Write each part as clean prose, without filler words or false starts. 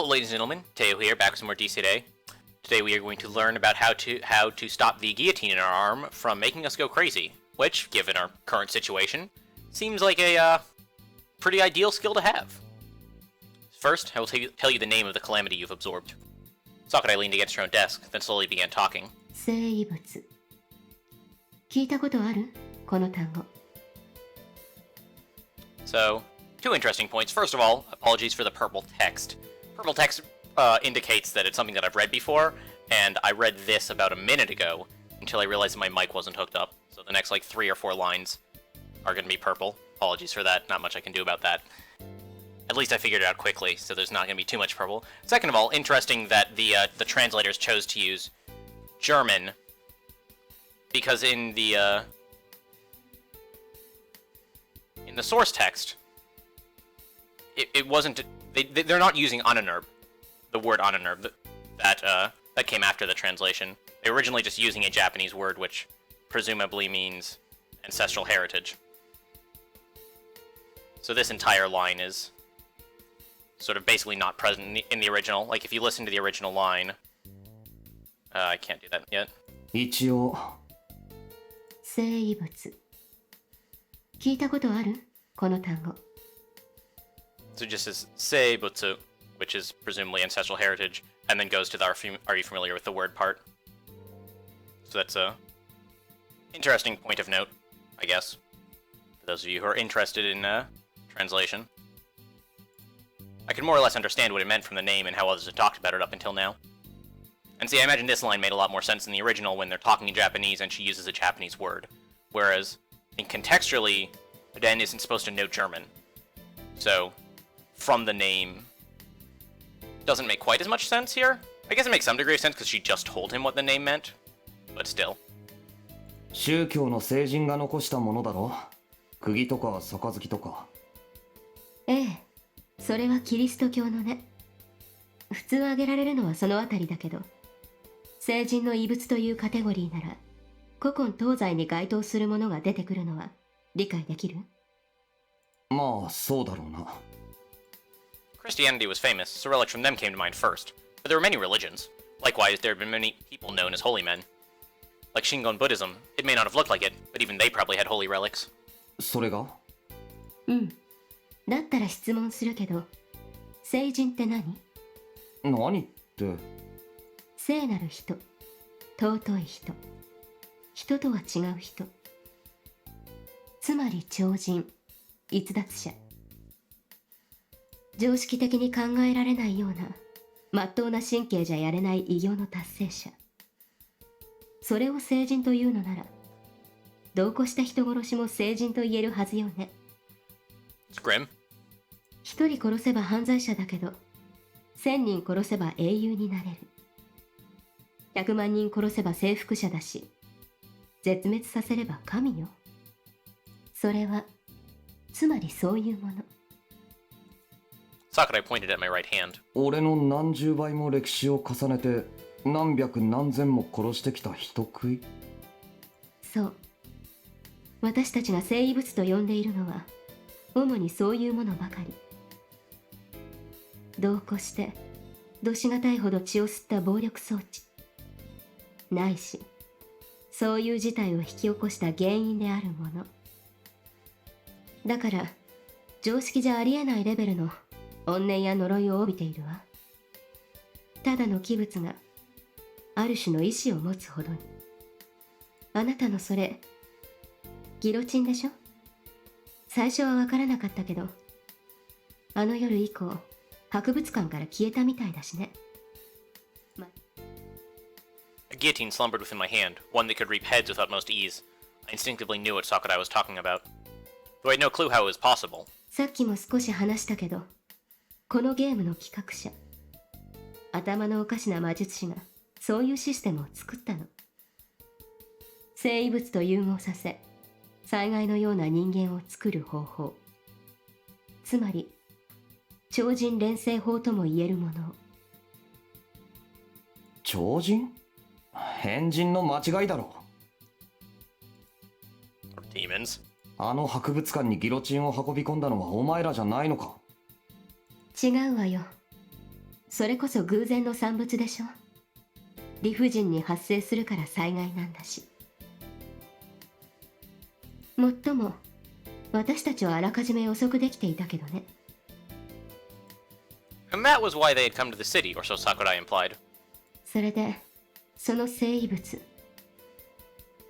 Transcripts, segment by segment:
Hello, ladies and gentlemen. Teo here, back with some more DC today. Today we are going to learn about how to stop the guillotine in our arm from making us go crazy, which, given our current situation, seems like a pretty ideal skill to have. First, I will tell you the name of the calamity you've absorbed. Sakurai leaned against her own desk, then slowly began talking. 生物。聞いたことある？この単語。So, two interesting points. First of all, apologies for the purple text. Purple text indicates that it's something that I've read before, and I read this about a minute ago until I realized that my mic wasn't hooked up. So the next like 3 or 4 lines are going to be purple. Apologies for that. Not much I can do about that. At least I figured it out quickly, so there's not going to be too much purple. Second of all, interesting that the translators chose to use German, because in the source text, it wasn't. They're not using Ananerb, the word Ananerb that came after the translation. They were originally just using a Japanese word, which presumably means ancestral heritage. So this entire line is sort of basically not present in the original. Like, if you listen to the original line... I can't do that yet. 一応。生物。聞いたことある？この単語。So it just says seibutsu, which is presumably ancestral heritage, and then goes to the are you familiar with the word part? So that's a interesting point of note, I guess, for those of you who are interested in translation. I could more or less understand what it meant from the name and how others had talked about it up until now. And see, I imagine this line made a lot more sense in the original when they're talking in Japanese and she uses a Japanese word. Whereas, I think contextually, Den isn't supposed to know German. So, from the name, doesn't make quite as much sense here. I guess it makes some degree of sense because she just told him what the name meant. But still. 宗教の聖人が残したものだろ。釘とか杯とか。ええ、それはキリスト教のね。普通挙げられるのはそのあたりだけど、聖人の遺物というカテゴリーなら、古今東西に該当するものが出てくるのは理解できる？まあ、そうだろうな。Christianity was famous, so relics from them came to mind first. But there were many religions. Likewise, there have been many people known as holy men. Like Shingon Buddhism, it may not have looked like it, but even they probably had holy relics. それが？うん。だったら質問するけど、聖人って何？何って。聖なる人、尊い人、人とは違う人。つまり超人、逸脱者。常識的に考えられないような、まっとうな神経じゃやれない偉業の達成者。それを聖人というのなら、同行した人殺しも聖人と言えるはずよね。Grim. 一人殺せば犯罪者だけど、1000人殺せば英雄になれる。100万人殺せば征服者だし、絶滅させれば神よ。それは、つまりそういうもの。Sakurai pointed at my right hand. 俺の何十倍も歴史を重ねて、何百何千も殺してきた人食い？そう。私たちが生異物と呼んでいるのは、主にそういうものばかり。度を越して、度しがたいほど血を吸った暴力装置。ないし、そういう事態を引き起こした原因であるもの。だから、常識じゃありえないレベルの怨念や呪いを帯びているわ。ただの器物が、ある種の意志を持つほどに。あなたのそれ、ギロチンでしょ？最初はわからなかったけど、あの夜以降、博物館から消えたみたいだしね。A guillotine slumbered within my hand, one that could reap heads without most ease. I instinctively knew what Sakurai was talking about, though I had no clue how it was possible. さっきも少し話したけど、このゲームの企画者、頭のおかしな魔術師がそういうシステムを作ったの。生異物と融合させ、災害のような人間を作る方法。つまり、超人連成法とも言えるものを。超人？変人の間違いだろ。Demons. あの博物館にギロチンを運び込んだのはお前らじゃないのか？違うわよ。それこそ偶然の産物でしょ。理不尽に発生するから災害なんだし。もっとも私たちはあらかじめ予測できていたけどね。And that was why they had come to the city, or so Sakurai implied. それでその生異物、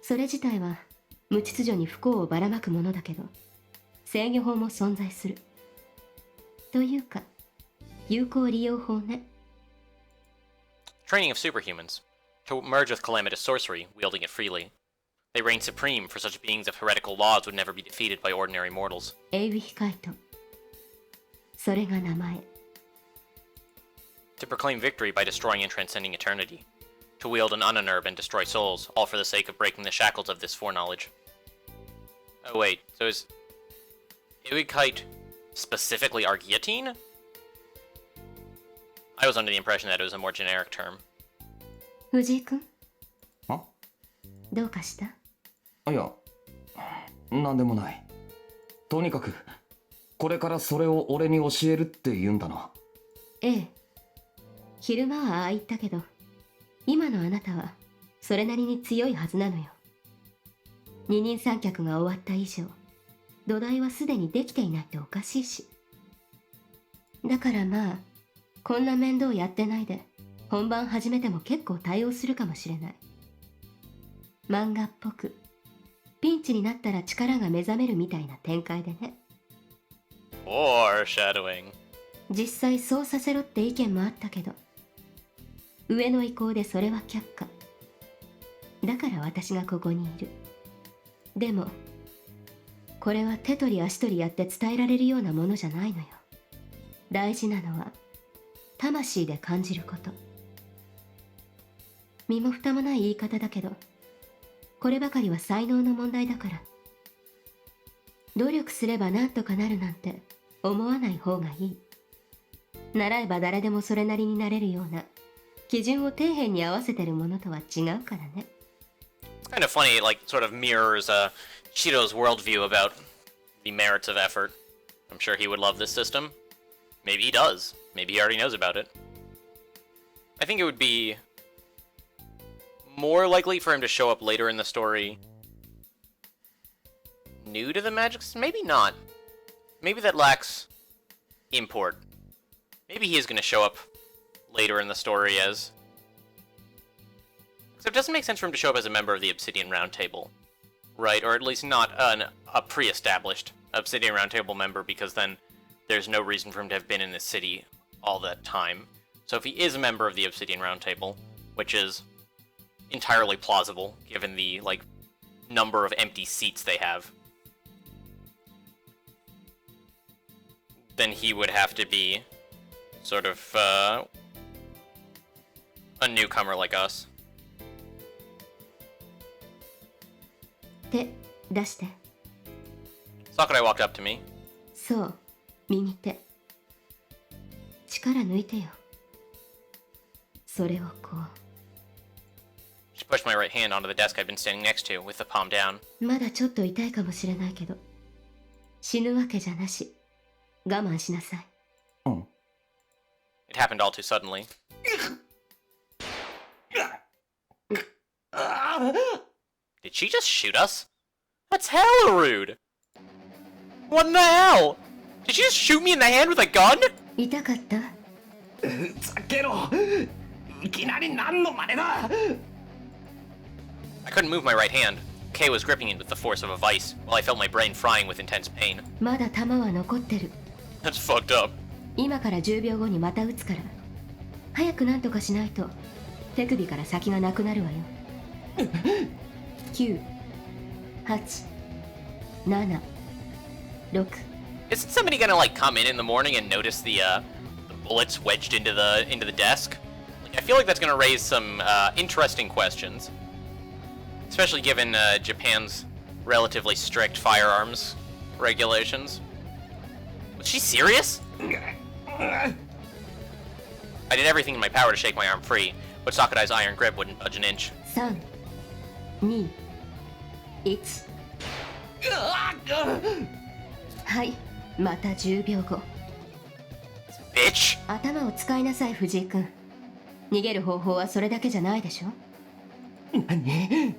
それ自体は無秩序に不幸をばらまくものだけど、制御法も存在する。というか有効利用法ね。Training of superhumans. To merge with calamitous sorcery, wielding it freely. They reign supreme, for such beings of heretical laws would never be defeated by ordinary mortals. エイウィヒカイト、それが名前。To proclaim victory by destroying and transcending eternity. To wield an ununnerb and destroy souls, all for the sake of breaking the shackles of this foreknowledge. Oh wait, so is Iwikite specifically our guillotine? I was under the impression that it was a more generic term. 藤井君、あ、どうかした？いや、なんでもない。とにかくこれからそれを俺に教えるって言うんだな。ええ、昼間はああ言ったけど、今のあなたはそれなりに強いはずなのよ。二人三脚が終わった以上、土台はすでにできていないとおかしいし。だからまあ、こんな面倒やってないで本番始めても結構対応するかもしれない。漫画っぽくピンチになったら力が目覚めるみたいな展開でね。Foreshadowing. 実際そうさせろって意見もあったけど、上の意向でそれは却下。だから私がここにいる。でもこれは手取り足取りやって伝えられるようなものじゃないのよ。大事なのは魂で感じること。身も蓋もない言い方だけど、こればかりは才能の問題だから。努力すればなんとかなるなんて思わない方がいい。習えば誰でもそれなりになれるような基準を底辺に合わせてるものとは違うからね。It's kind of funny, it like sort of mirrors Shiro's worldview about the merits of effort. I'm sure he would love this system. Maybe he does. Maybe he already knows about it. I think it would be more likely for him to show up later in the story new to the magic system. Maybe not. Maybe that lacks import. Maybe he is going to show up later in the story as... So it doesn't make sense for him to show up as a member of the Obsidian Round Table, right? Or at least not a pre-established Obsidian Round Table member, because then there's no reason for him to have been in this city all that time. So if he is a member of the Obsidian Round Table, which is entirely plausible given the like number of empty seats they have, then he would have to be sort of a newcomer like us. 手出して。 Sakurai walked up to me. そう、右手。力抜いてよ。それをこ She pushed my right hand onto the desk I'd been standing next to, with the palm down. う。まだちょっと痛いかもしれないけど、死ぬわけじゃなし。我慢しなさい。うん。It happened all too suddenly. Did she just shoot us? That's hella rude! What in the hell? Did she just shoot me in the hand with a gun? 痛かった？ふざけろ。いきなり何の真似だ。 I couldn't move my right hand. Kay was gripping it with the force of a vice, while I felt my brain frying with intense pain. まだ弾は残ってる。 That's fucked up. 今から10秒後にまた撃つから。早くなんとかしないと手首から先がなくなるわよ。9、8、7、6。 Isn't somebody gonna like come in the morning and notice the bullets wedged into the desk? Like, I feel like that's gonna raise some interesting questions, especially given Japan's relatively strict firearms regulations. Was she serious? I did everything in my power to shake my arm free, but Sakurai's iron grip wouldn't budge an inch. 3、2、1。はい、また10秒後。bitch! 頭を使いなさい藤井君。逃げる方法はそれだけじゃないでしょ。何？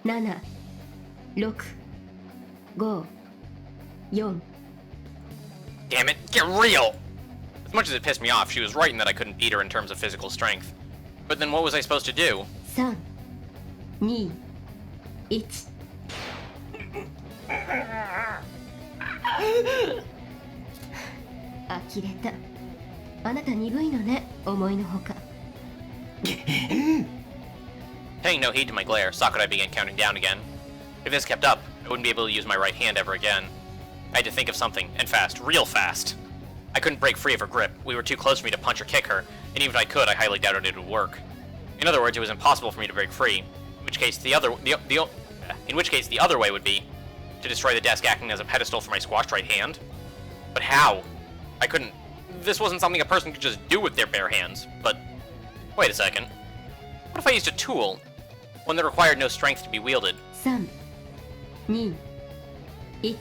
7、6、5、4。 Damn it, get real! As much as it pissed me off, she was right in that I couldn't beat her in terms of physical strength. But then what was I supposed to do? 3、2、1。呆れた。あなた鈍いのね、思いのほか。Paying no heed to my glare, Sakurai began counting down again. If this kept up, I wouldn't be able to use my right hand ever again. I had to think of something, and fast, real fast. I couldn't break free of her grip. We were too close for me to punch or kick her, and even if I could, I highly doubted it would work. In other words, it was impossible for me to break free. In which case, the other way would be to destroy the desk acting as a pedestal for my squashed right hand. But how? I couldn't. This wasn't something a person could just do with their bare hands. But wait a second. What if I used a tool? One that required no strength to be wielded. 3、2、1。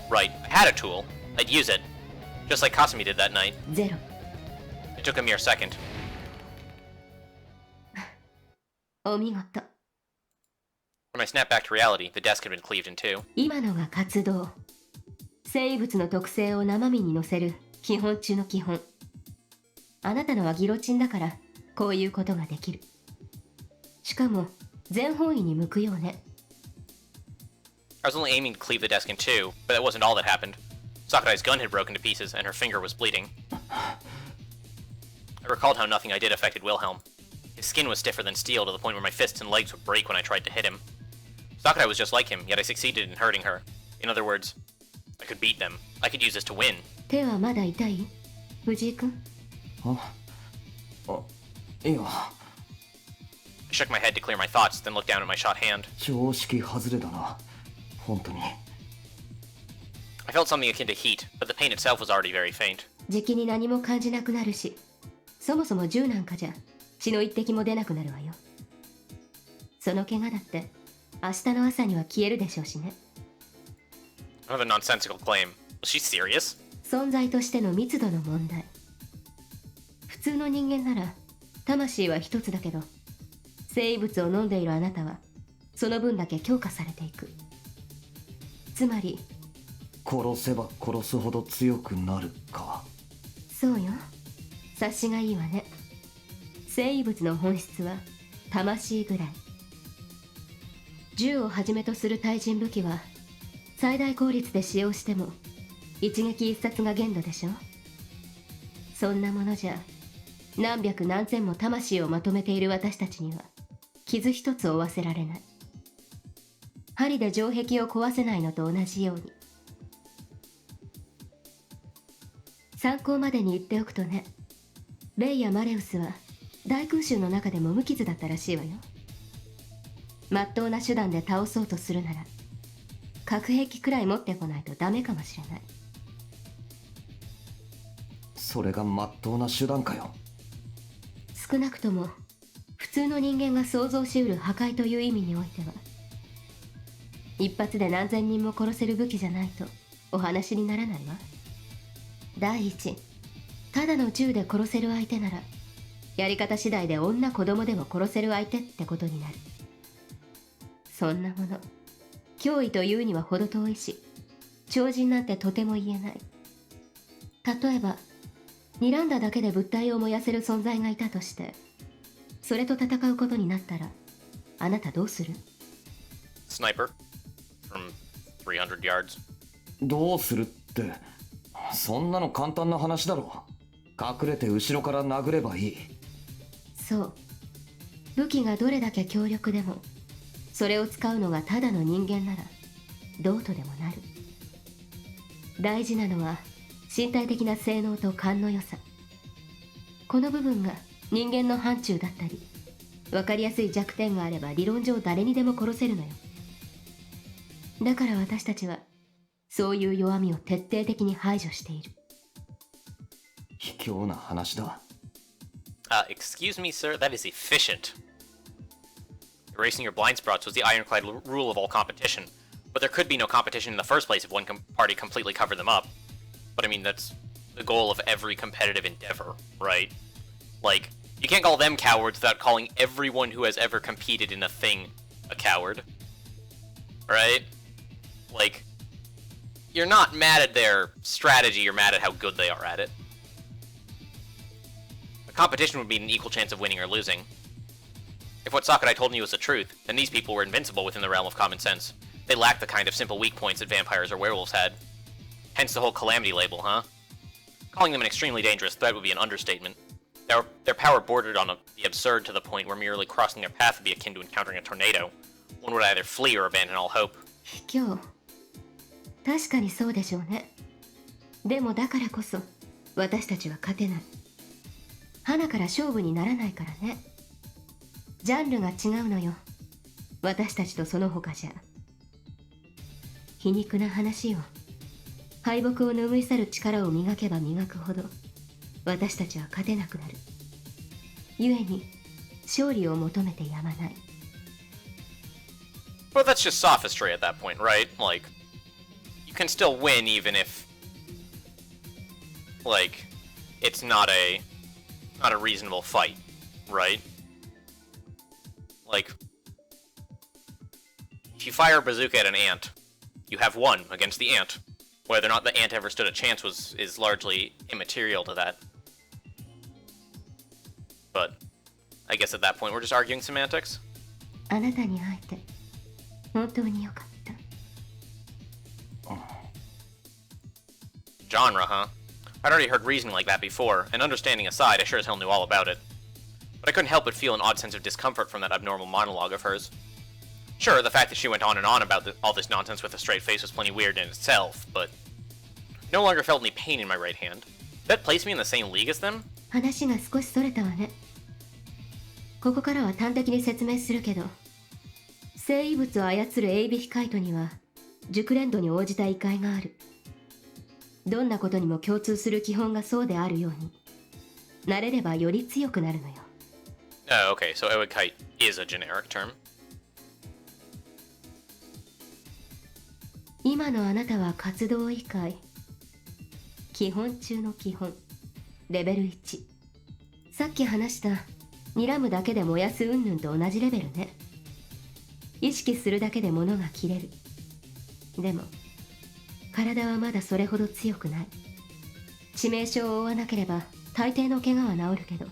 Right, I had a tool. I'd use it. Just like Kasumi did that night. 0。 It took a mere second. お見事。 When I snapped back to reality, the desk had been cleaved in two. 今のが活動。生物の特性を生身に乗せる基本中の基本。あなたのはギロチンだからこういうことができる。しかも全方位に向くようね。I was only aiming to cleave the desk in two, but that wasn't all that happened. Sakurai's gun had broken to pieces, and her finger was bleeding. I recalled how nothing I did affected Wilhelm. His skin was stiffer than steel to the point where my fists and legs would break when I tried to hit him. Sakurai was just like him, yet I succeeded in hurting her. In other words, I could beat them. I could use this to win. 手はまだ痛い？藤井君。いや、 I shook my head to clear my thoughts, then looked down at my shot hand. 常識外れだな。本当に。I felt something akin to heat, but the pain itself was already very faint. じきに何も感じなくなるし、そもそも銃なんかじゃ血の一滴も出なくなるわよ。その怪我だって明日の朝には消えるでしょうしね。Another nonsensical claim. Was she serious? 存在としての密度の問題。普通の人間なら魂は一つだけど、生物を飲んでいるあなたはその分だけ強化されていく。つまり殺せば殺すほど強くなるか。そうよ。察しがいいわね。生物の本質は魂ぐらい。銃をはじめとする対人武器は最大効率で使用しても一撃一殺が限度でしょ。そんなものじゃ何百何千も魂をまとめている私たちには傷一つ負わせられない。針で城壁を壊せないのと同じように。参考までに言っておくとね、レイやマレウスは大空襲の中でも無傷だったらしいわよ。まっとうな手段で倒そうとするなら核兵器くらい持ってこないとダメかもしれない。それがまっとうな手段かよ。少なくとも普通の人間が想像しうる破壊という意味においては、一発で何千人も殺せる武器じゃないとお話にならないわ。第一、ただの銃で殺せる相手ならやり方次第で女子供でも殺せる相手ってことになる。そんなもの脅威というには程遠いし、超人なんてとても言えない。例えば睨んだだけで物体を燃やせる存在がいたとして、それと戦うことになったらあなたどうする？ Sniper. From 300 yards. どうするって、そんなの簡単な話だろ。隠れて後ろから殴ればいい。そう。武器がどれだけ強力でもそれを使うのがただの人間ならどうとでもなる。大事なのは身体的な性能と勘の良さ。この部分が人間の範疇だったり、分かりやすい弱点があれば理論上誰にでも殺せるのよ。だから私たちはそういう弱みを徹底的に排除している。卑怯な話だ。Excuse me, sir, that is efficient. Erasing your blind spots was the ironclad rule of all competition, but there could be no competition in the first place if one party completely covered them up. but I mean, that's the goal of every competitive endeavor, right? Like, you can't call them cowards without calling everyone who has ever competed in a thing a coward. Right? Like, you're not mad at their strategy, you're mad at how good they are at it. A competition would mean an equal chance of winning or losing. If what Sakurai told me was the truth, then these people were invincible within the realm of common sense. They lacked the kind of simple weak points that vampires or werewolves had. Hence the whole calamity label, huh? Calling them an extremely dangerous threat would be an understatement. Their power bordered on the absurd to the point where merely crossing their path would be akin to encountering a tornado. One would either flee or abandon all hope. 卑怯。確かにそうでしょうね。でもだからこそ私たちは勝てない。花から勝負にならないからね。ジャンルが違うのよ。私たちとその他じゃ。皮肉な話よ。敗北を拭い去る力を磨けば磨くほど私たちは勝てなくなる。故に勝利を求めてやまない。But that's just sophistry at that point, right? Like, you can still win even if, like, it's not a reasonable fight, right? Like, if you fire a bazooka at an ant, you have won against the ant. Whether or not the ant ever stood a chance is largely immaterial to that. But I guess at that point we're just arguing semantics. あなたに会えて本当に良かった。Genre, huh? I'd already heard reasoning like that before, and understanding aside, I sure as hell knew all about it. But I couldn't help but feel an odd sense of discomfort from that abnormal monologue of hers. Sure, the fact that she went on and on about all this nonsense with a straight face was plenty weird in itself, but I no longer felt any pain in my right hand. That placed me in the same league as them? 話が少しそれたわね。ここからは端的に説明するけど、生異物を操るエイビヒカイトには熟練度に応じた異界がある。どんなことにも共通する基本がそうであるように、慣れればより強くなるのよ。Oh, okay, so Oikite is a generic term. 今のあなたは活動異界。基本中の基本。レベル1。さっき話した睨むだけで燃やす云々と同じレベルね。意識するだけで物が切れる。でも体はまだそれほど強くない。致命傷を負わなければ大抵の怪我は治るけど、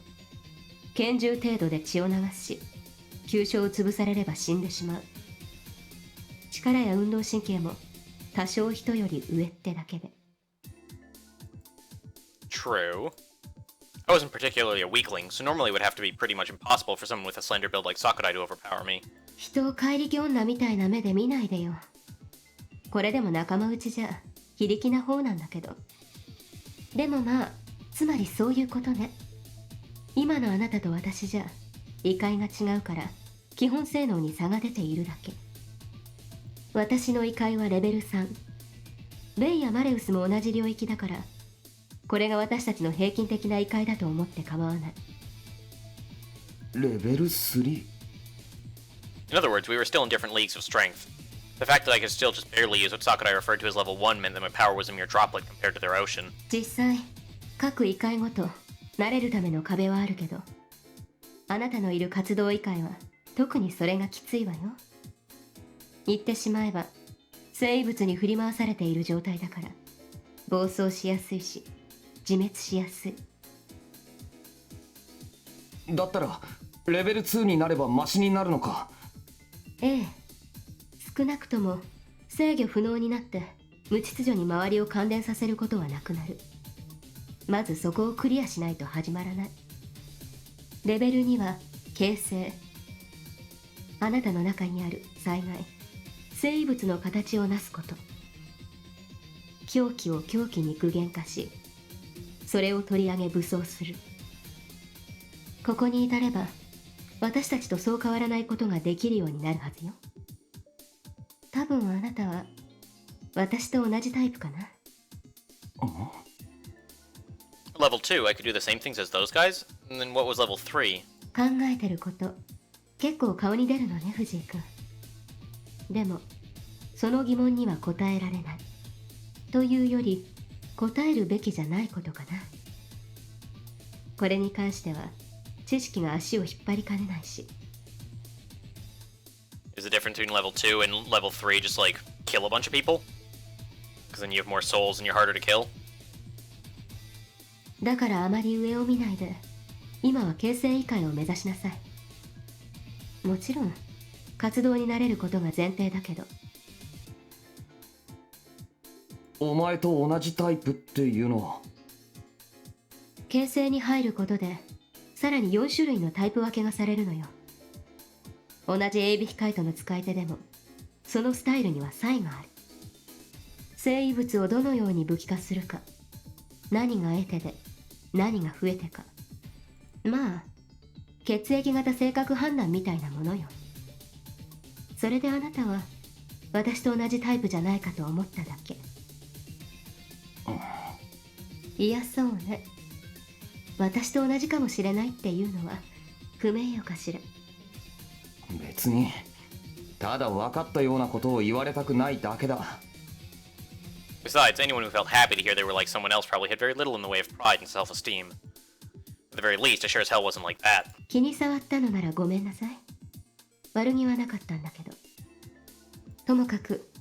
拳銃程度で血を流すし、急所を潰されれば死んでしまう。力や運動神経も多少人より上ってだけで。True. I wasn't particularly a weakling, so normally it would have to be pretty much impossible for someone with a slender build like Sakurai to overpower me. 人を怪力女みたいな目で見ないでよ。これでも仲間内じゃ非力な方なんだけど。でもまあ、つまりそういうことね。今のあなたと私じゃ異界が違うから基本性能に差が出ているだけ。私の異界はレベル3。レイやマレウスも同じ領域だから、これが私たちの平均的な異界だと思って構わない。レベル 3? In other words, we were still in different leagues of strength. The fact that I could still just barely use what Sakurai referred to as level 1 meant that my power was a mere droplet compared to their ocean. 実際、各異界ごと慣れるための壁はあるけど、あなたのいる活動異界は特にそれがきついわよ。言ってしまえば生物に振り回されている状態だから、暴走しやすいし自滅しやすい。だったらレベル2になればマシになるのか。ええ、少なくとも制御不能になって無秩序に周りを感電させることはなくなる。まずそこをクリアしないと始まらない。レベル2は形成。あなたの中にある災害、生物の形をなすこと。狂気を狂気に具現化し、それを取り上げ武装する。ここに至れば私たちとそう変わらないことができるようになるはずよ。多分あなたは私と同じタイプかな。Level 2, I could do the same things as those guys? And then what was level 3? 考えてること結構顔に出るのね、藤井君。でもその疑問には答えられない。というより答えるべきじゃないことかな。これに関しては知識が足を引っ張りかねないし。Is the difference between level 2 and level 3 just like kill a bunch of people? Because then you have more souls and you're harder to kill? だからあまり上を見ないで、今は形成異界を目指しなさい。もちろん活動になれることが前提だけど。お前と同じタイプっていうのは？形成に入ることでさらに4種類のタイプ分けがされるのよ。同じエイビヒカイトの使い手でもそのスタイルには差異がある。生異物をどのように武器化するか、何が得手で何が増えてか、まあ血液型性格判断みたいなものよ。それであなたは私と同じタイプじゃないかと思っただけ。いやそうね。私と同じかもしれないっていうのは不名誉かしら。別にただ分かったようなことを言われたくないだけだ。 Besides, anyone who felt happy to hear they were like someone else probably had very little in the way of pride and self-esteem. At the very least, I sure as hell wasn't like that. 気に障ったのならごめんなさい。悪気はなかったんだけど。ともかく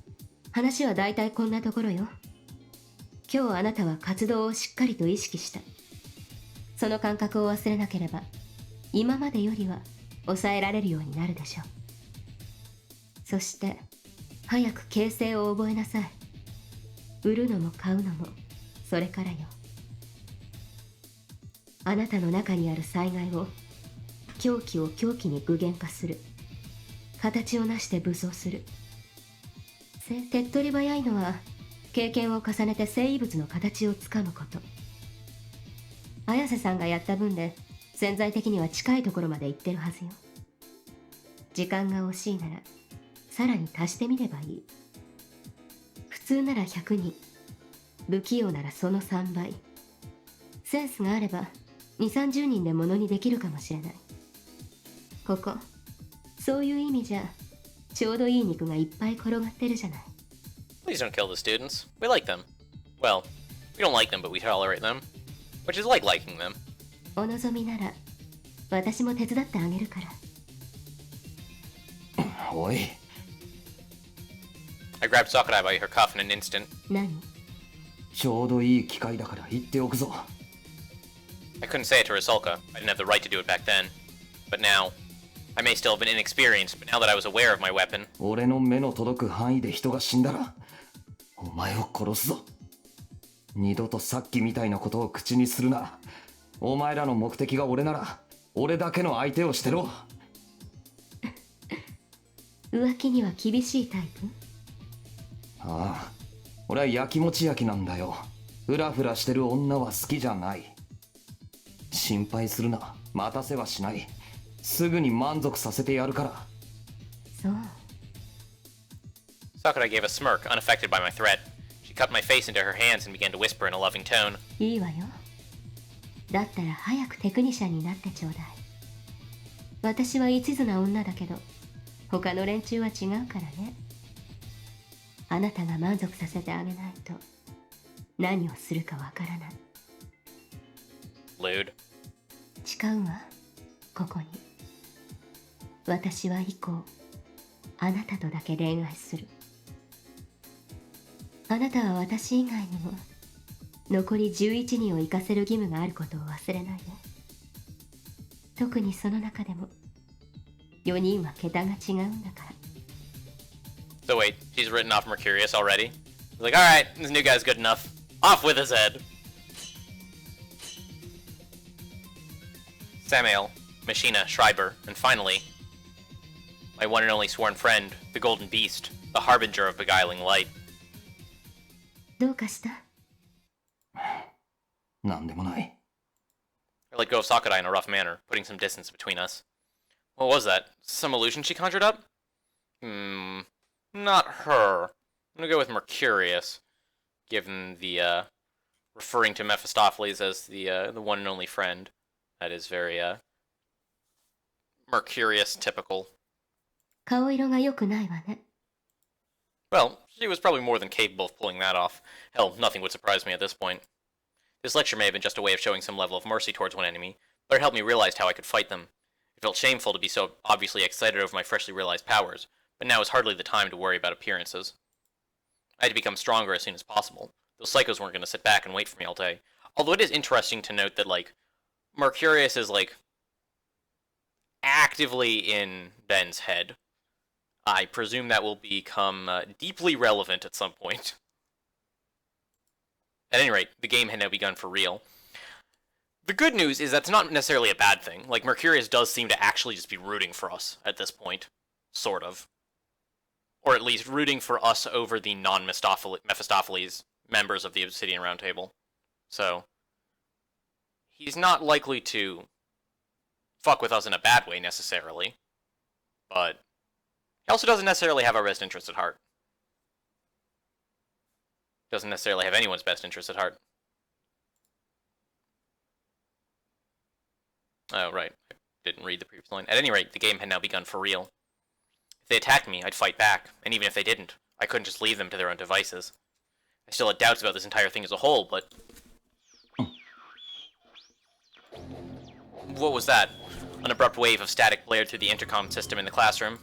話は大体こんなところよ。今日あなたは活動をしっかりと意識した。その感覚を忘れなければ今までよりは抑えられるようになるでしょう。そして早く形勢を覚えなさい。売るのも買うのもそれからよ。あなたの中にある災害を狂気を狂気に具現化する。形を成して武装する。手っ取り早いのは経験を重ねて生異物の形をつかむこと。綾瀬さんがやった分で潜在的には近いところまで行ってるはずよ。時間が惜しいならさらに足してみればいい。普通なら100人、不器用ならその3倍。センスがあれば2、30人でものにできるかもしれない。ここそういう意味じゃちょうどいい肉がいっぱい転がってるじゃない。 Please don't kill the students. We like them. Well, we don't like them, but we tolerate them. Which is like liking them. お望みなら私も手伝ってあげるから。おい。 I grabbed Sakurai by her cuff in an instant. 何？ちょうどいい機会だから言っておくぞ。 I couldn't say it to Rusalka. I didn't have the right to do it back then. But now, I may still have been inexperienced, but now that I was aware of my weapon... 俺の目の届く範囲で人が死んだらお前を殺すぞ。二度とさっきみたいなことを口にするな。お前らの目的が俺なら俺だけの相手をしてろ。浮気には厳しいタイプ？ああ、俺はやきもち焼きなんだよ。フラフラしてる女は好きじゃない。心配するな、待たせはしない。すぐに満足させてやるから。そう。 Sakurai gave a smirk, unaffected by my threat. She cupped my face into her hands and began to whisper in a loving tone. いいわよ。だったら早くテクニシャンになってちょうだい。私は一途な女だけど他の連中は違うからね。あなたが満足させてあげないと何をするかわからない。 Lewd. 誓うわ、ここに。私は以降あなたとだけ恋愛する。あなたは私以外にも残り11人を生かせる義務があることを忘れないで。特にその中でも4人は桁が違うんだから。 So wait, she's written off Mercurius already? He's like, alright, this new guy's good enough. Off with his head. Samael, Machina, Schreiber, and finally, my one and only sworn friend, the Golden Beast, the harbinger of beguiling light. どうかした？なんでもない。 I let go of Sakurai in a rough manner, putting some distance between us. What was that? Some illusion she conjured up? Not her. I'm gonna go with Mercurius, given the, referring to Mephistopheles as the one and only friend. That is very, Mercurius typical. 顔色が良くないわね。Well, she was probably more than capable of pulling that off. Hell, nothing would surprise me at this point. This lecture may have been just a way of showing some level of mercy towards one enemy, but it helped me realize how I could fight them. It felt shameful to be so obviously excited over my freshly realized powers, but now is hardly the time to worry about appearances. I had to become stronger as soon as possible. Those psychos weren't going to sit back and wait for me all day. Although it is interesting to note that, like, Mercurius is, like, actively in Ben's head. I presume that will become deeply relevant at some point. At any rate, the game had now begun for real. The good news is that's not necessarily a bad thing. Like, Mercurius does seem to actually just be rooting for us at this point. Sort of. Or at least rooting for us over the non-Mephistopheles members of the Obsidian Round Table. So, he's not likely to fuck with us in a bad way, necessarily. But he also doesn't necessarily have our best interests at heart. Doesn't necessarily have anyone's best interests at heart. Oh, right. I didn't read the previous line. At any rate, the game had now begun for real. If they attacked me, I'd fight back, and even if they didn't, I couldn't just leave them to their own devices. I still had doubts about this entire thing as a whole, but... What was that? An abrupt wave of static blared through the intercom system in the classroom.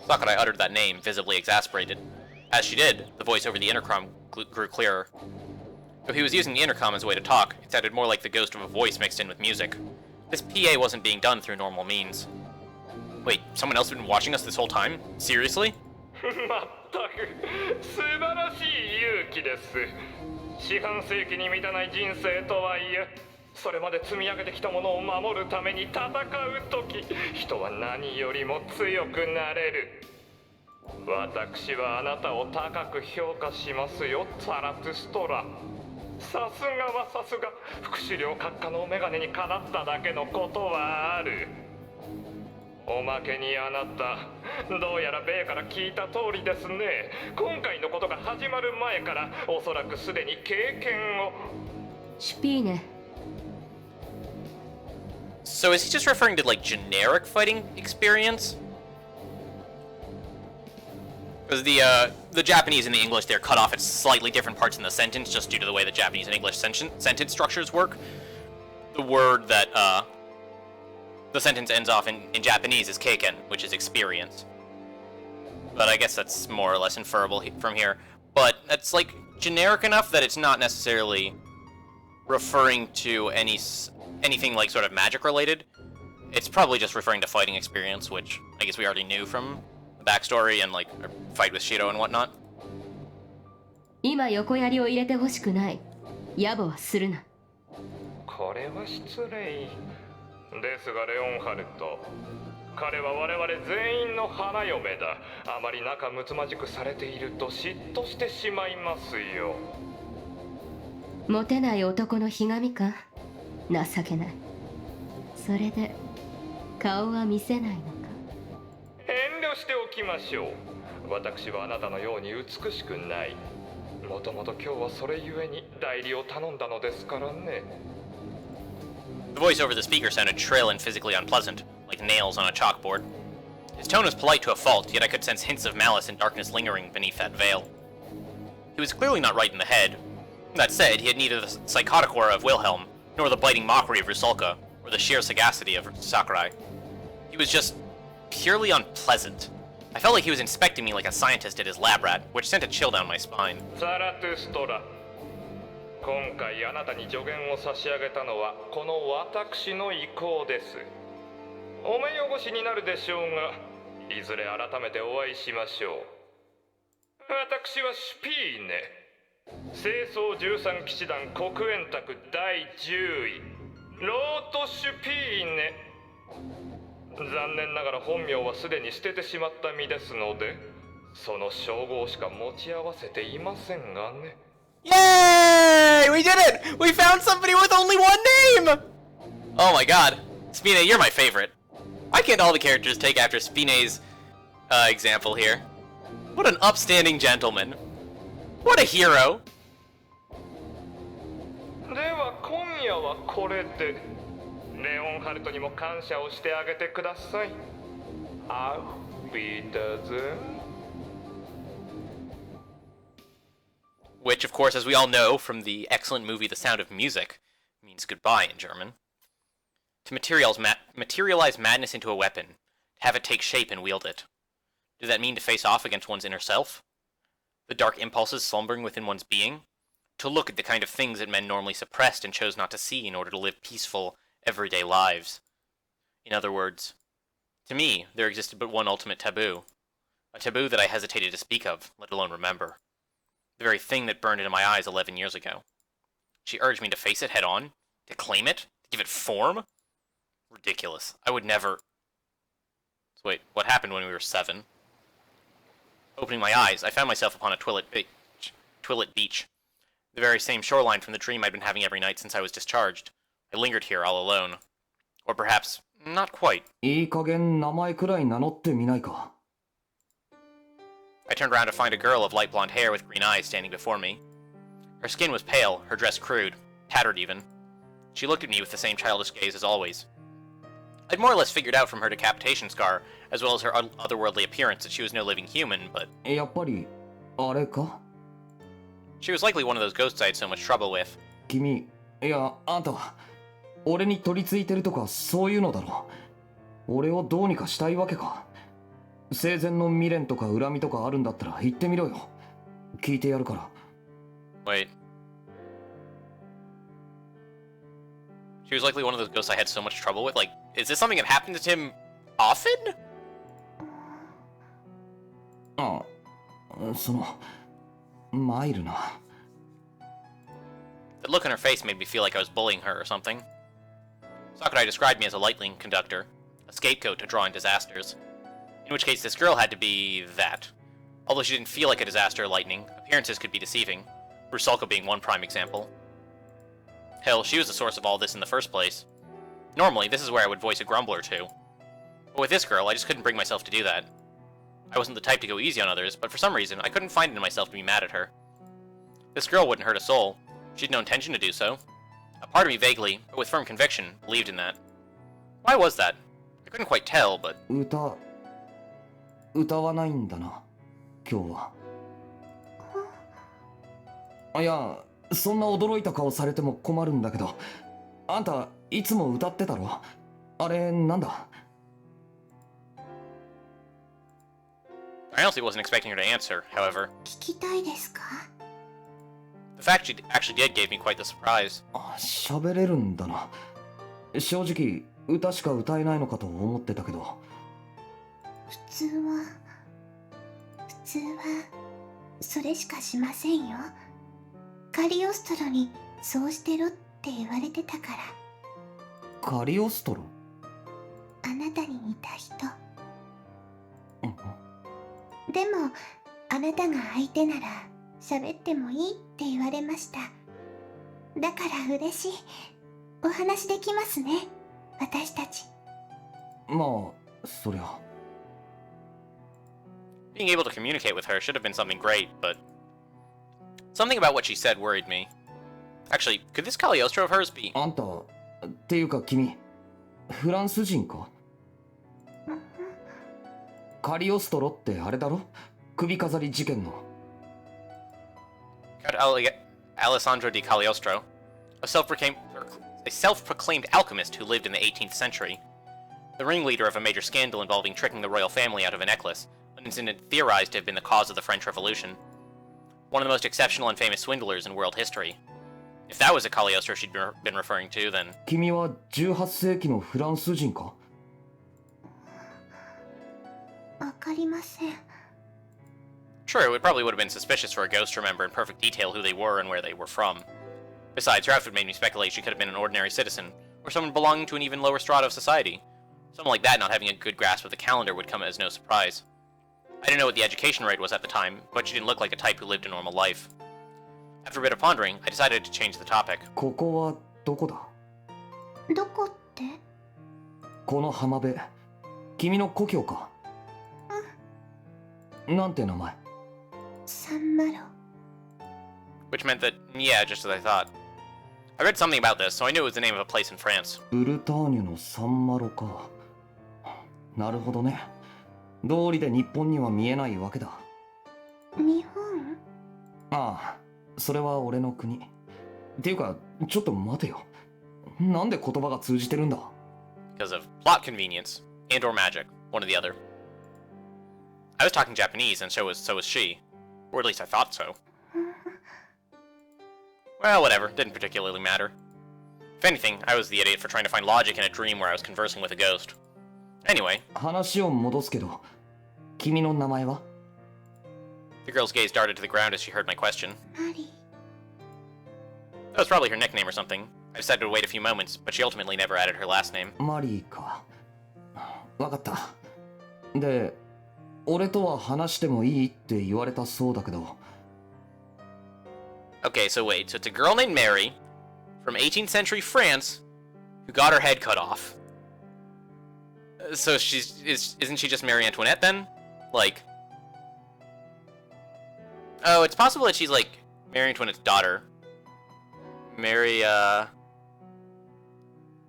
Sakurai uttered that name, visibly exasperated. As she did, the voice over the intercom grew clearer. Though he was using the intercom as a way to talk, it sounded more like the ghost of a voice mixed in with music. This PA wasn't being done through normal means. Wait, someone else had been watching us this whole time? Seriously? まったく素晴らしい勇気です。四半世紀に満たない人生とはいえ、それまで積み上げてきたものを守るために戦う時、人は何よりも強くなれる。私はあなたを高く評価しますよ、ザラトゥストラ。さすがはさすが、副首領閣下のメガネにかなっただけのことはある。おまけにあなた、どうやら米から聞いた通りですね。今回のことが始まる前から、おそらくすでに経験を。シュピーネ。So is he just referring to, like, generic fighting experience? Because the Japanese and the English, they're cut off at slightly different parts in the sentence, just due to the way the Japanese and English sentence structures work. The word that, the sentence ends off in Japanese is keiken, which is experience. But I guess that's more or less inferable from here. But that's, like, generic enough that it's not necessarily referring to anything, like, sort of magic-related. It's probably just referring to fighting experience, which I guess we already knew from the backstory and, like, our fight with Shiro and whatnot. 今横槍を入れてほしくない。野暮はするな。これは失礼。ですがレオンハルト、彼は我々全員の花嫁だ。あまり仲睦まじくされていると嫉妬してしまいますよ。モテない男のひがみか。情けない。それで顔は見せないのか。遠慮しておきましょう。私はあなたのように美しくない。もともと今日はそれゆえに代理を頼んだのですからね。The voice over the speaker sounded shrill and physically unpleasant, like nails on a chalkboard. His tone was polite to a fault, yet I could sense hints of malice and darkness lingering beneath that veil. He was clearly not right in the head. That said, he had neither the psychotic aura of Wilhelm, nor the biting mockery of Rusalka, or the sheer sagacity of Sakurai. He was just purely unpleasant. I felt like he was inspecting me like a scientist at his lab rat, which sent a chill down my spine. 今回あなたに助言を差し上げたのはこの私の意向です。お目汚しになるでしょうが、いずれ改めてお会いしましょう。私はシュピーネ、清掃13騎士団黒煙卓第10位ロート・シュピーネ。残念ながら本名はすでに捨ててしまった身ですので、その称号しか持ち合わせていませんがね。Yay! We did it! We found somebody with only one name! Oh my god. Spine, you're my favorite. Why can't all the characters take after Spine's example here? What an upstanding gentleman. What a hero. では今夜はこれで。レオンハルトにも感謝をしてあげてください。アウビーダズ。Which, of course, as we all know from the excellent movie The Sound of Music, means goodbye in German. To materialize madness into a weapon, to have it take shape and wield it. Does that mean to face off against one's inner self? The dark impulses slumbering within one's being? To look at the kind of things that men normally suppressed and chose not to see in order to live peaceful, everyday lives? In other words, to me, there existed but one ultimate taboo. A taboo that I hesitated to speak of, let alone remember. The very thing that burned into my eyes 11 years ago. She urged me to face it head on, to claim it, to give it form? Ridiculous. I would never... So wait, what happened when we were 7? Opening my eyes, I found myself upon a Twilit beach. The very same shoreline from the dream I'd been having every night since I was discharged. I lingered here all alone. Or perhaps, not quite. いい加減名前くらい名乗ってみないか。I turned around to find a girl of light blonde hair with green eyes standing before me. Her skin was pale, her dress crude, tattered even. She looked at me with the same childish gaze as always. I'd more or less figured out from her decapitation scar, as well as her otherworldly appearance, that she was no living human, but... やっぱり、あれか She was likely one of those ghosts I had so much trouble with. 君、いや、あんた、俺に取り付いてるとかそういうのだろ。俺をどうにかしたいわけか。生前の未練とか恨みとかあるんだったら言ってみろよ。聞いてやるから。Wait. She was likely one of those ghosts I had so much trouble with? Like, is this something that happened to him often? ああ、その、マイルな。The look on her face made me feel like I was bullying her or something. Sakurai described me as a lightning conductor, a scapegoat to draw in disasters. In which case this girl had to be that. Although she didn't feel like a disaster or lightning, appearances could be deceiving, Rusalka being one prime example. Hell, she was the source of all this in the first place. Normally, this is where I would voice a grumble or two. But with this girl, I just couldn't bring myself to do that. I wasn't the type to go easy on others, but for some reason, I couldn't find it in myself to be mad at her. This girl wouldn't hurt a soul. She had no intention to do so. A part of me vaguely, but with firm conviction, believed in that. Why was that? I couldn't quite tell, but... 歌わないんだな、今日は。いや、そんな驚いた顔されても困るんだけど、あんたいつも歌ってたろ？あれなんだ？ I honestly wasn't expecting her to answer, however. 聞きたいですか？ The fact she actually did gave me quite the surprise. 喋れるんだな。正直歌しか歌えないのかと思ってたけど。普通はそれしかしませんよ。カリオストロにそうしてるって言われてたから。カリオストロ？あなたに似た人。でもあなたが相手なら喋ってもいいって言われました。だから嬉しい。お話できますね、私たち。まあ、そりゃ。Being able to communicate with her should have been something great, but... Something about what she said worried me. Actually, could this Cagliostro of hers be... あんた、っていうか君、フランス人か？カリオストロってあれだろ？首飾り事件の。Count Alessandro di Cagliostro, a self-proclaimed alchemist who lived in the 18th century. The ringleader of a major scandal involving tricking the royal family out of a necklace, an incident theorized to have been the cause of the French Revolution. One of the most exceptional and famous swindlers in world history. If that was a Cagliostro she'd been referring to, then... 君は18世紀のフランス人か？わかりません。 True, it probably would have been suspicious for a ghost to remember in perfect detail who they were and where they were from. Besides, her outfit made me speculate she could have been an ordinary citizen, or someone belonging to an even lower strata of society. Someone like that not having a good grasp of the calendar would come as no surprise. I didn't know what the education rate was at the time, but she didn't look like a type who lived a normal life. After a bit of pondering, I decided to change the topic. ここはどこだ？どこって？この浜辺、君の故郷か？なんて名前？サンマロ。 Which meant that, yeah, just as I thought. I read something about this, so I knew it was the name of a place in France. ブルターニュのサンマロか。なるほどね。道理で日本には見えないわけだ。日本？ああ、それは俺の国。っていうか、ちょっと待てよ。なんで言葉が通じてるんだ？ Because of plot convenience, and or magic, one or the other. I was talking Japanese, and so was she. Or at least I thought so. Well, whatever, didn't particularly matter. If anything, I was the idiot for trying to find logic in a dream where I was conversing with a ghost. Anyway. 話を戻すけど、君の名前は？ The girl's gaze darted to the ground as she heard my question. マリ。 That was probably her nickname or something. I decided to wait a few moments, but she ultimately never added her last name. マリーか。わかった。で、俺とは話してもいいって言われたそうだけど。Okay, so wait. So it's a girl named Mary from 18th century France who got her head cut off. So isn't she just Marie Antoinette then? Like, oh, it's possible that she's like Marie Antoinette's daughter. Mary,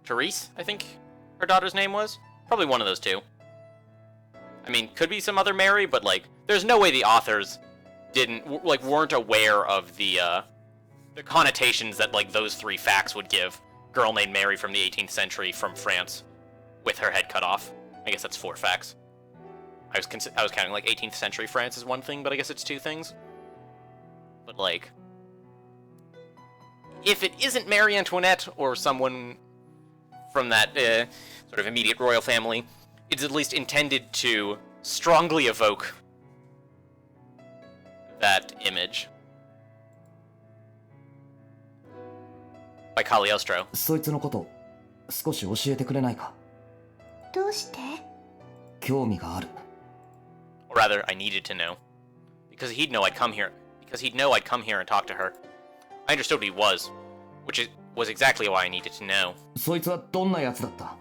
Therese, I think her daughter's name was. Probably one of those two. I mean, could be some other Mary, but like, there's no way the authors weren't aware of the connotations that like those three facts would give. Girl named Mary from the 18th century from France, with her head cut off. I guess that's 4 facts. I was counting like 18th century France is one thing, but I guess it's 2 things. But like, if it isn't Marie Antoinette or someone from that sort of immediate royal family, it's at least intended to strongly evoke that image. By Cagliostro. そいつのこと少し教えてくれないか？どうして？興味がある。 Or rather, I needed to know. Because he'd know I'd come here. Because he'd know I'd come here and talk to her. I understood what he was, was exactly why I needed to know. そいつはどんなやつだった？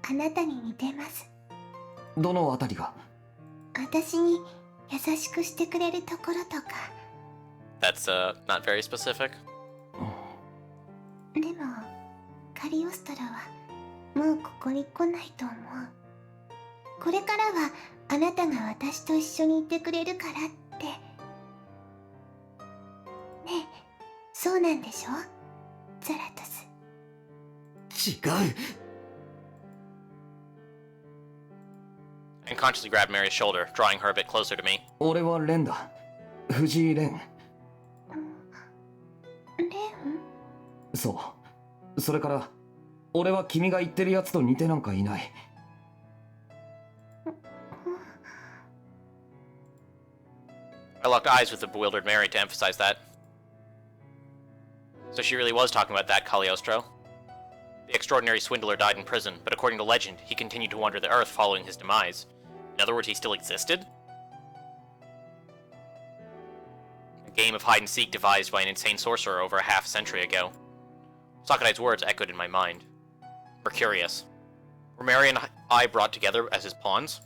あなたに似てます。どのあたりが？私に優しくしてくれるところとか。That's, not very specific. でも、カリオストロはもうここに来ないと思う。これからはあなたが私と一緒にいてくれるからって。ねえ、そうなんでしょ？ザラトス。違う。I unconsciously grabbed Mary's shoulder, drawing her a bit closer to me. 俺はレンだ。藤井レン。レン？そう。それから、俺は君が言ってるやつと似てなんかいない。I locked eyes with the bewildered Mary to emphasize that. So she really was talking about that Cagliostro. The extraordinary swindler died in prison, but according to legend, he continued to wander the earth following his demise. In other words, he still existed? A game of hide-and-seek devised by an insane sorcerer over a half-century ago. Sakurai's words echoed in my mind. Mercurius. Were Mary and I brought together as his pawns?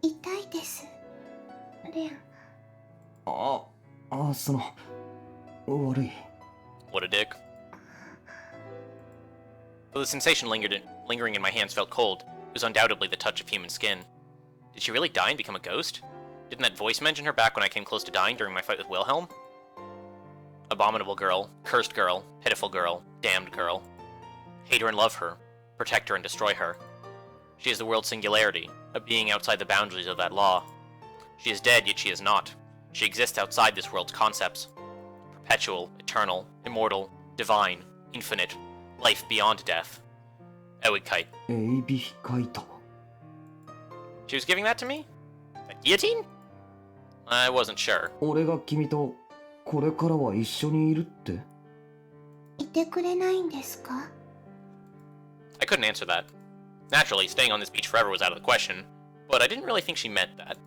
痛いです。レン。その、悪い。What a dick. Though the sensation lingering in my hands felt cold, it was undoubtedly the touch of human skin. Did she really die and become a ghost? Didn't that voice mention her back when I came close to dying during my fight with Wilhelm? Abominable girl, cursed girl, pitiful girl, damned girl. Hate her and love her, protect her and destroy her. She is the world's singularity, a being outside the boundaries of that law. She is dead, yet she is not. She exists outside this world's concepts. Perpetual, eternal, immortal, divine, infinite, life beyond death. Ewigkeit. エイビヒカイト。 She was giving that to me? A guillotine? I wasn't sure. 俺が君とこれからは一緒にいるって？いてくれないんですか？ I couldn't answer that. Naturally, staying on this beach forever was out of the question, but I didn't really think she meant that.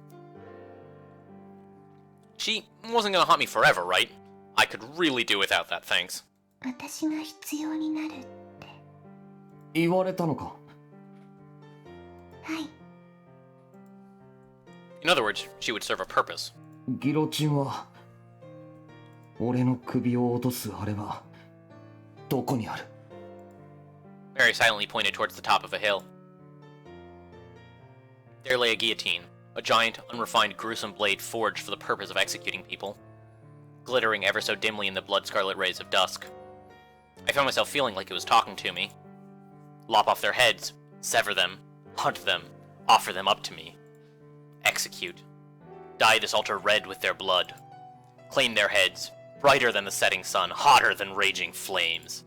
She wasn't gonna haunt me forever, right? I could really do without that, thanks. 私が必要になるって。言われたのか？はい。In other words, she would serve a purpose. ギロチンは俺の首を落とすあれはどこにある？ Mary silently pointed towards the top of a hill. There lay a guillotine, a giant, unrefined, gruesome blade forged for the purpose of executing people, glittering ever so dimly in the blood-scarlet rays of dusk. I found myself feeling like it was talking to me. Lop off their heads, sever them, hunt them, offer them up to me. Execute. Dye this altar red with their blood. Claim their heads, brighter than the setting sun, hotter than raging flames.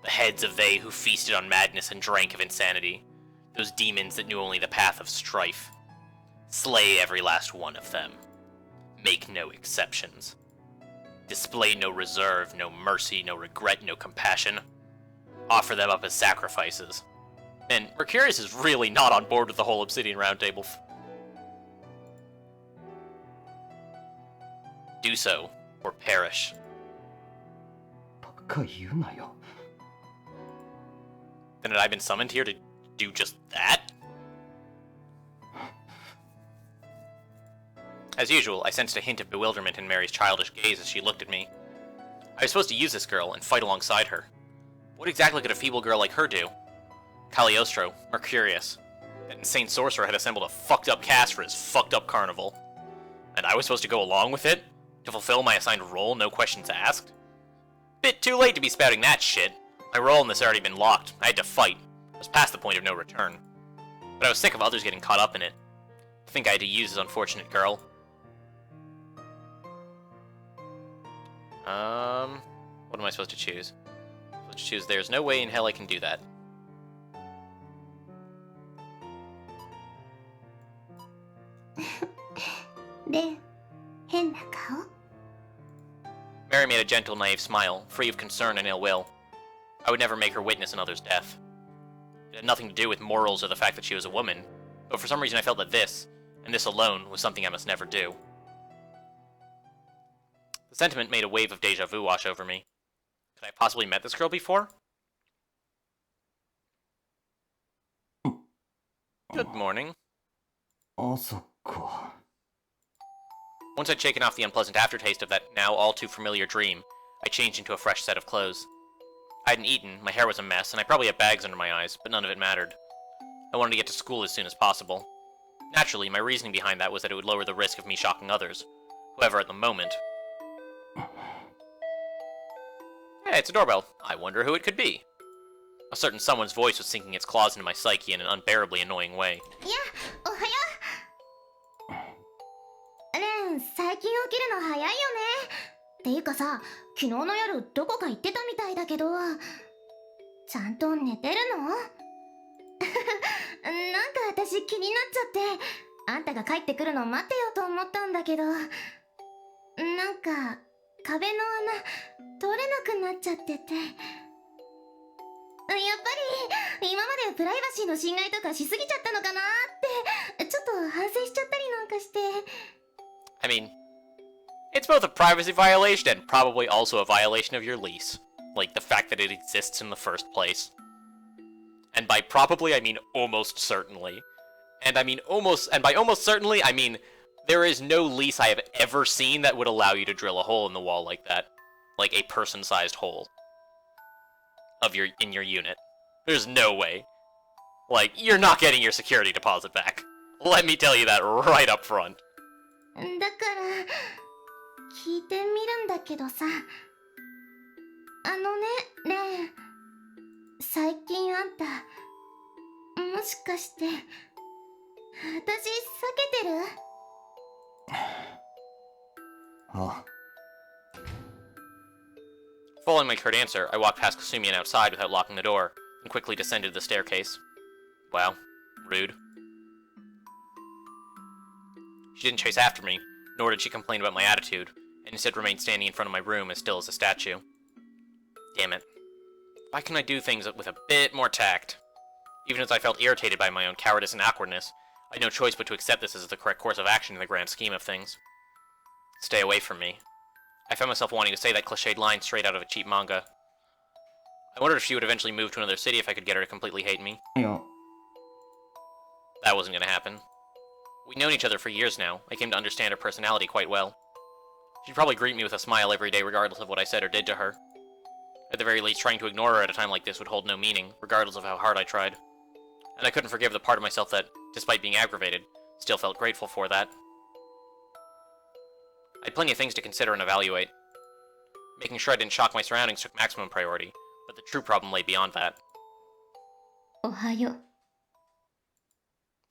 The heads of they who feasted on madness and drank of insanity. Those demons that knew only the path of strife. Slay every last one of them. Make no exceptions. Display no reserve, no mercy, no regret, no compassion. Offer them up as sacrifices. And Mercurius is really not on board with the whole Obsidian Roundtable. Do so, or perish. バカ言うなよ。 Then had I been summoned here to do just that? As usual, I sensed a hint of bewilderment in Mary's childish gaze as she looked at me. I was supposed to use this girl and fight alongside her. What exactly could a feeble girl like her do? Cagliostro, Mercurius, that insane sorcerer had assembled a fucked up cast for his fucked up carnival. And I was supposed to go along with it? To fulfill my assigned role, no questions asked? Bit too late to be spouting that shit. My role in this had already been locked. I had to fight. I was past the point of no return. But I was sick of others getting caught up in it. I think I had to use this unfortunate girl. What am I supposed to choose? I'm supposed to choose there's no way in hell I can do that. Mary made a gentle, naive smile, free of concern and ill will. I would never make her witness another's death. It had nothing to do with morals or the fact that she was a woman, but for some reason I felt that this, and this alone, was something I must never do. The sentiment made a wave of deja vu wash over me. Could I have possibly met this girl before? Good morning. あ、そっか。 Once I'd shaken off the unpleasant aftertaste of that now all too familiar dream, I changed into a fresh set of clothes. I hadn't eaten, my hair was a mess, and I probably had bags under my eyes, but none of it mattered. I wanted to get to school as soon as possible. Naturally, my reasoning behind that was that it would lower the risk of me shocking others. However, at the moment... Hey, it's a doorbell. I wonder who it could be. A certain someone's voice was sinking its claws into my psyche in an unbearably annoying way. 最近起きるの早いよね。っていうかさ、昨日の夜どこか行ってたみたいだけど、ちゃんと寝てるの？なんか私気になっちゃって、あんたが帰ってくるの待ってよと思ったんだけど、なんか壁の穴通れなくなっちゃってて。やっぱり今までプライバシーの侵害とかしすぎちゃったのかなってちょっと反省しちゃったりなんかして。 I mean, it's both a privacy violation and probably also a violation of your lease. Like, the fact that it exists in the first place. And by probably, I mean almost certainly. And I mean and by almost certainly, I mean there is no lease I have ever seen that would allow you to drill a hole in the wall like that. Like a person-sized hole. In your unit. There's no way. Like, you're not getting your security deposit back. Let me tell you that right up front. だから聞いてみるんだけどさ、レン、最近あんたもしかして私避けてる？あ。 Following my curt answer, I walked past Kasumian outside without locking the door, and quickly descended the staircase. Wow, rude. She didn't chase after me, nor did she complain about my attitude, and instead remained standing in front of my room as still as a statue. Damn it. Why couldn't I do things with a bit more tact? Even as I felt irritated by my own cowardice and awkwardness, I had no choice but to accept this as the correct course of action in the grand scheme of things. Stay away from me. I found myself wanting to say that cliched line straight out of a cheap manga. I wondered if she would eventually move to another city if I could get her to completely hate me. いや、 That wasn't gonna happen. We'd known each other for years now. I came to understand her personality quite well. She'd probably greet me with a smile every day regardless of what I said or did to her. At the very least, trying to ignore her at a time like this would hold no meaning, regardless of how hard I tried. And I couldn't forgive the part of myself that, despite being aggravated, still felt grateful for that. I had plenty of things to consider and evaluate. Making sure I didn't shock my surroundings took maximum priority, but the true problem lay beyond that. おはよう。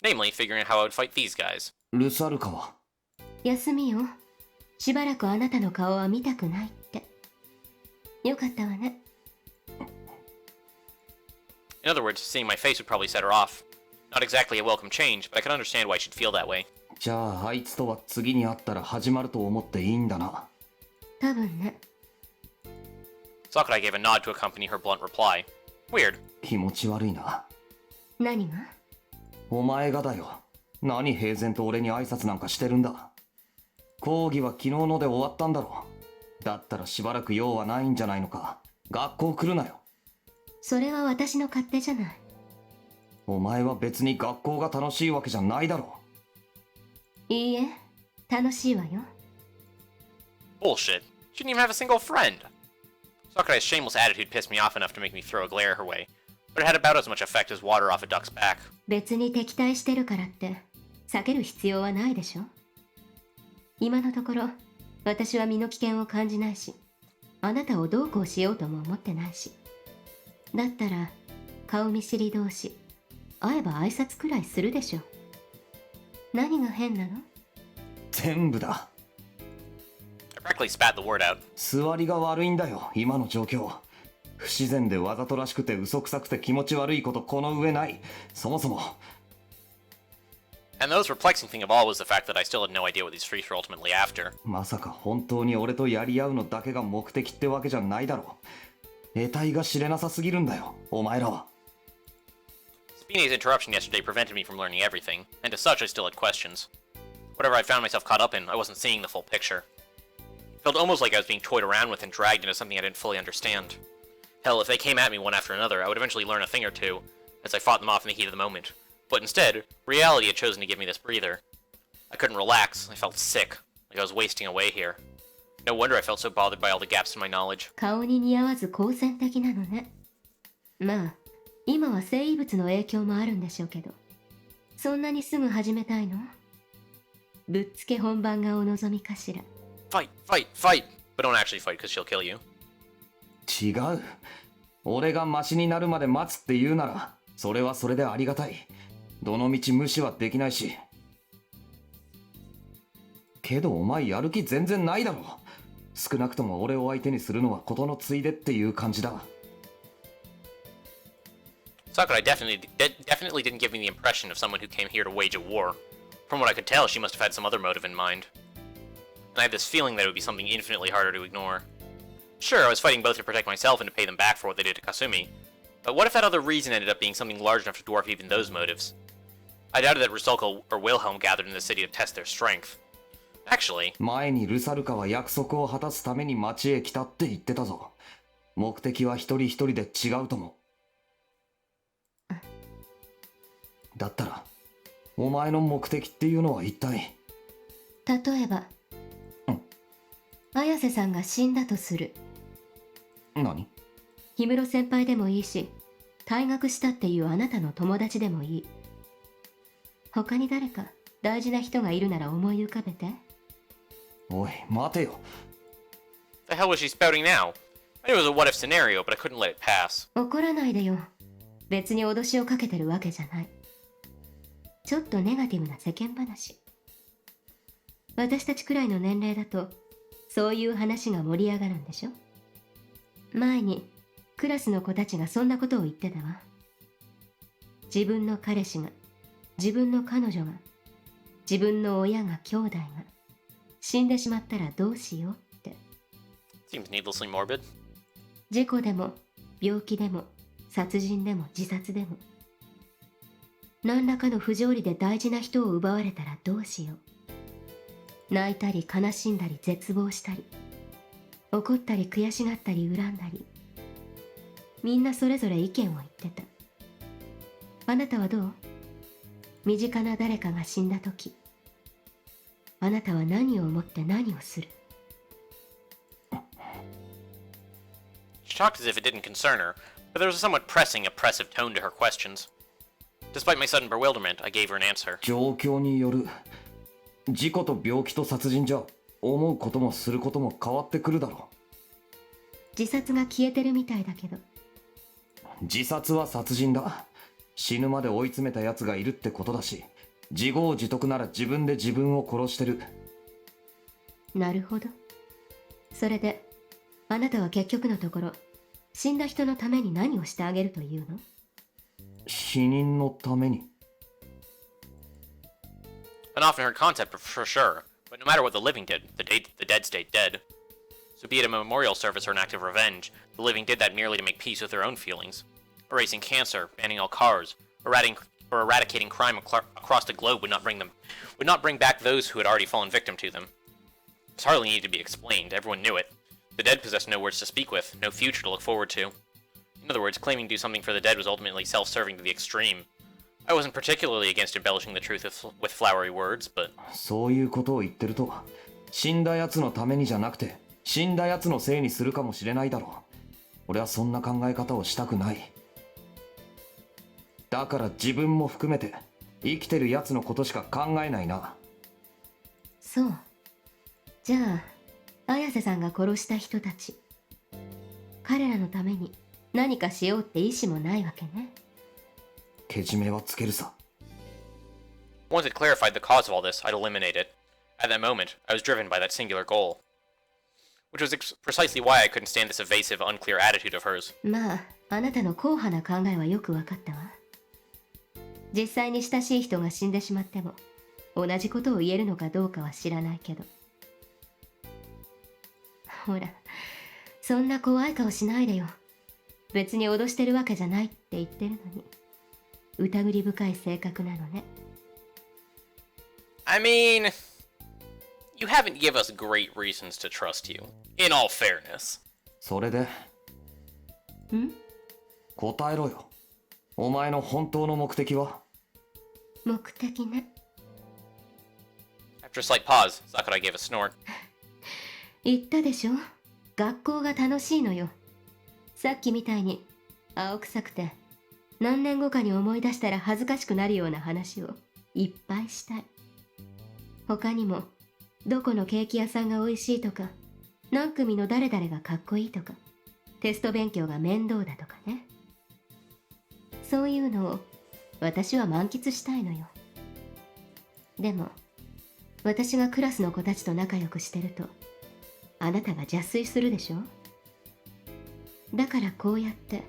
Namely, figuring out how I would fight these guys. ルサルカは休みよ。しばらくあなたの顔は見たくないって。よかったわね。In other words, seeing my face would probably set her off. Not exactly a welcome change, but I can understand why she'd feel that way. じゃああいつとは次に会ったら始まると思っていいんだな。多分ね。 Sakurai gave a nod to accompany her blunt reply. Weird. 気持ち悪いな。何が？お前がだよ。何平然と俺に挨拶なんかしてるんだ。講義は昨日ので終わったんだろ。だったらしばらく用はないんじゃないのか。学校来るなよ。それは私の勝手じゃない。お前は別に学校が楽しいわけじゃないだろ。いいえ、楽しいわよ。 Bullshit. She didn't even have a single friend. Sakurai's shameless attitude pissed me off enough to make me throw a glare her way, but it had about as much effect as water off a duck's back. 別に敵対してるからって避ける必要はないでしょ。今のところ私は身の危険を感じないし、あなたをどうこうしようとも思ってないし。だったら顔見知り同士会えば挨拶くらいするでしょ。何が変なの？全部だ。I practically spat the word out. 座りが悪いんだよ、今の状況。不自然でわざとらしくて嘘くさくて気持ち悪いことこの上ない。そもそも。And the most perplexing thing of all was the fact that I still had no idea what these freaks were ultimately after. まさか本当に俺とやり合うのだけが目的ってわけじゃないだろう。得体が知れなさすぎるんだよ、お前らは。Spine's interruption yesterday prevented me from learning everything, and as such I still had questions. Whatever I found myself caught up in, I wasn't seeing the full picture. It felt almost like I was being toyed around with and dragged into something I didn't fully understand. Hell, if they came at me one after another, I would eventually learn a thing or two, as I fought them off in the heat of the moment. But instead, reality had chosen to give me this breather. I couldn't relax, I felt sick, like I was wasting away here. No wonder I felt so bothered by all the gaps in my knowledge. 顔に似合わず好戦的なのね。まあ、今は生異物の影響もあるんでしょうけど、そんなにすぐ始めたいの？ぶっつけ本番がお望みかしら。Fight, fight, fight! But don't actually fight, because she'll kill you. 違う。俺がマシになるまで待つって言うなら、それはそれでありがたい。どのみち無視はできないし。けどお前やる気全然ないだろ。少なくとも俺を相手にするのはことのついでっていう感じだ。Sakurai definitely didn't give me the impression of someone who came here to wage a war. From what I could tell, she must have had some other motive in mind. And I had this feeling that it would be something infinitely harder to ignore. Sure, I was fighting both to protect myself and to pay them back for what they did to Kasumi, but what if that other reason ended up being something large enough to dwarf even those motives? I doubted that Rusalka or Wilhelm gathered in the city to test their strength. Actually... 前にルサルカは約束を果たすために町へ来たって言ってたぞ。目的は一人一人で違うとも。だったら、お前の目的っていうのは一体？例えば、綾瀬さんが死んだとする。何？氷室先輩でもいいし、退学したっていうあなたの友達でもいい。他に誰か大事な人がいるなら思い浮かべて。おい、待てよ。The hell was she spouting now? I knew it was a what-if scenario, but I couldn't let it pass. 怒らないでよ。別に脅しをかけてるわけじゃない。ちょっとネガティブな世間話。私たちくらいの年齢だと、そういう話が盛り上がるんでしょ？前にクラスの子たちがそんなことを言ってたわ。自分の彼氏が、自分の彼女が、自分の親が兄弟が死んでしまったらどうしようって。Seems needlessly morbid. 事故でも病気でも殺人でも自殺でも、何らかの不条理で大事な人を奪われたらどうしよう。泣いたり悲しんだり絶望したり、怒ったり悔しがったり恨んだり、みんなそれぞれ意見を言ってた。あなたはどう？身近な誰かが死んだとき、あなたは何を思って何をする？ She talked as if it didn't concern her, but there was a somewhat pressing, oppressive tone to her questions. Despite my sudden bewilderment, I gave her an answer. 状況による。事故と病気と殺人じゃ思うこともすることも変わってくるだろう。自殺が消えてるみたいだけど。自殺は殺人だ。死ぬまで追い詰めた奴がいるってことだし、自業自得なら自分で自分を殺してる。なるほど。それであなたは結局のところ死んだ人のために何をしてあげるというの？死人のために。 An often heard concept for sure, but no matter what the living did, the dead stayed dead. So be it a memorial service or an act of revenge, the living did that merely to make peace with their own feelings. Erasing cancer, banning all cars, eradicating crime across the globe would not bring back those who had already fallen victim to them. This hardly needed to be explained, everyone knew it. The dead possessed no words to speak with, no future to look forward to. In other words, claiming to do something for the dead was ultimately self-serving to the extreme. I wasn't particularly against embellishing the truth with flowery words, but... そういうことを言ってると、死んだ奴のためにじゃなくて、死んだ奴のせいにするかもしれないだろう。俺はそんな考え方をしたくない。だから自分も含めて、生きてる奴のことしか考えないな。そう。じゃあ、綾瀬さんが殺した人たち。彼らのために何かしようって意志もないわけね。けじめはつけるさ。Once it clarified the cause of all this, I'd eliminate it. At that moment, I was driven by that singular goal. Which was precisely why I couldn't stand this evasive, unclear attitude of hers. まあ、あなたの硬派な考えはよくわかったわ。実際に親しい人が死んでしまっても、同じことを言えるのかどうかは知らないけど。ほら、そんな怖い顔しないでよ。別に脅してるわけじゃないって言ってるのに。疑り深い性格なのね。I mean, you haven't given us great reasons to trust you, in all fairness. それで？答えろよ。お前の本当の目的は？目的ね。After a slight pause, Sakurai gave a snort. 言ったでしょ。学校が楽しいのよ。さっきみたいに青臭くて何年後かに思い出したら恥ずかしくなるような話をいっぱいしたい。他にもどこのケーキ屋さんが美味しいとか、何組の誰々がかっこいいとか、テスト勉強が面倒だとかね。そういうのを私は満喫したいのよ。でも私がクラスの子たちと仲良くしてるとあなたが邪推するでしょ。だからこうやって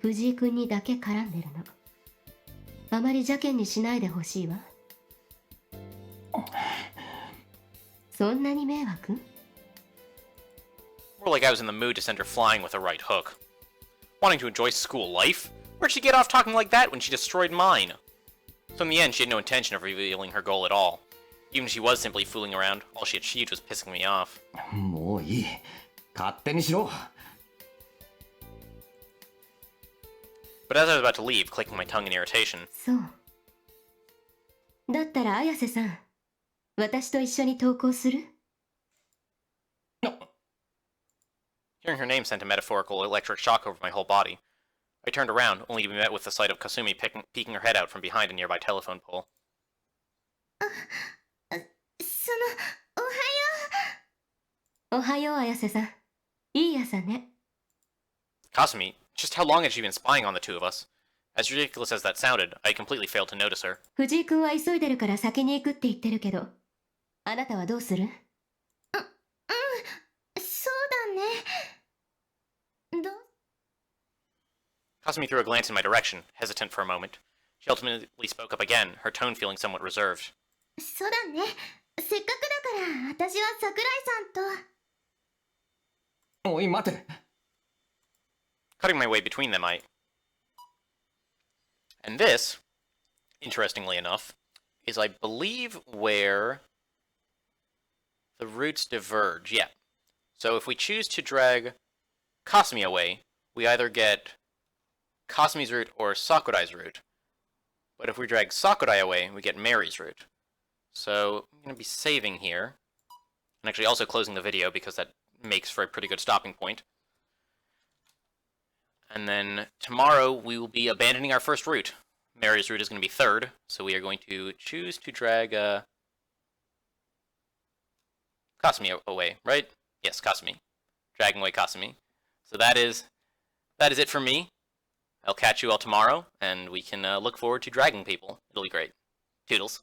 藤井君にだけ絡んでるの。あまり邪険にしないでほしいわ。そんなに迷惑？ More like I was in the mood to send her flying with a right hook. Wanting to enjoy school life? Where'd she get off talking like that when she destroyed mine? So in the end, she had no intention of revealing her goal at all. Even if she was simply fooling around, all she achieved was pissing me off. もういい。勝手にしろ。But as I was about to leave, clicking my tongue in irritation, そう。だったら綾瀬さん、私と一緒に登校する？ hearing her name sent a metaphorical electric shock over my whole body. I turned around, only to be met with the sight of Kasumi peeking her head out from behind a nearby telephone pole. おはよう綾瀬さん。いい朝ね。Kasumi, just how long had she been spying on the two of us? As ridiculous as that sounded, I completely failed to notice her. 藤井君は急いでるから先に行くって言ってるけど、あなたはどうする？そうだね。Kasumi threw a glance in my direction, hesitant for a moment. She ultimately spoke up again, her tone feeling somewhat reserved. そうだね。せっかくだから私は桜井さんと。おい待て。Cutting my way between them, And this, interestingly enough, is, I believe, where the routes diverge. Yeah. So if we choose to drag Kasumi away, we either get Kasumi's route or Sakurai's route. But if we drag Sakurai away, we get Mary's route. So I'm going to be saving here. And actually also closing the video because that makes for a pretty good stopping point. And then tomorrow we will be abandoning our first route. Mary's route is going to be third, so we are going to choose to drag Kasumi away, right? Yes, Kasumi. Dragging away Kasumi. So that is it for me. I'll catch you all tomorrow, and we can look forward to dragging people. It'll be great. Toodles.